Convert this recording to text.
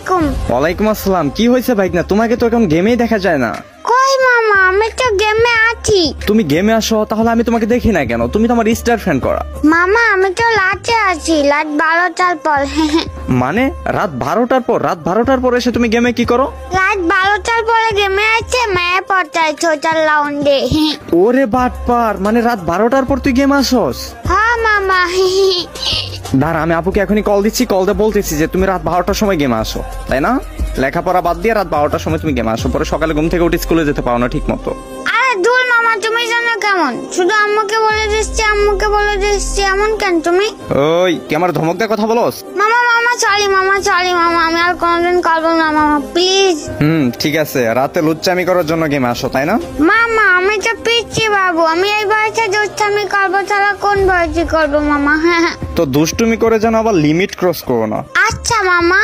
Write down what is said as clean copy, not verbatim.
আলাইকুম। ওয়ালাইকুম আসসালাম। কি হয়েছে ভাইকনা? তোমাকে তো এখন গেমেই দেখা যায় না। কই মামা, আমি তো গেমে আছি। তুমি গেমে আসো, তাহলে আমি তোমাকে দেখি না কেন? তুমি তো আমার স্টার ফ্যান করা। মামা আমি তো লাচে আছি, রাত 12টার পর। মানে রাত 12টার পর? রাত 12টার পর এসে তুমি গেমে কি করো? রাত 12টার পরে গেমে আছে, মেয়ে পড়তায় ছোটার রাউন্ডে। ওরে বাটপার, মানে রাত 12টার পর তুই গেম আসস? হ্যাঁ মামা। দাঁড়া, আমি আপুকে এখনই কল দিচ্ছি, কল দিয়ে বলতেছি যে তুমি রাত 12টার সময় গেমে আসো, তাই না? লেখাপড়া বাদ দিয়ে রাত 12টার সময় তুমি গেমে আসো, পরে সকালে ঘুম থেকে উঠে স্কুলে যেতে পারো না ঠিক মতো। আরে দূর মামা, তুমি জানো কেমন? শুধু আম্মুকে বলে দিচ্ছি, আম্মুকে বলে দিচ্ছি, এমন কেন তুমি? ওই কি আমার ধমক দিয়ে কথা বলস? মামা মামা সরি মামা, সরি মামা, আমি আর কোনোদিন করবো না মামা, প্লিজ। ঠিক আছে, রাতে লুচ্চামি করার জন্য গেমে আসো, তাই না? মামা আমি তো পিচ্ছি বাবু, আমি এই বয়সে দুষ্টামি করবো ছাড়া কোন বয়সে করবো মামা? হ্যাঁ। তো দুষ্টুমি করে যেন আবার লিমিট ক্রস করো না। আচ্ছা মামা।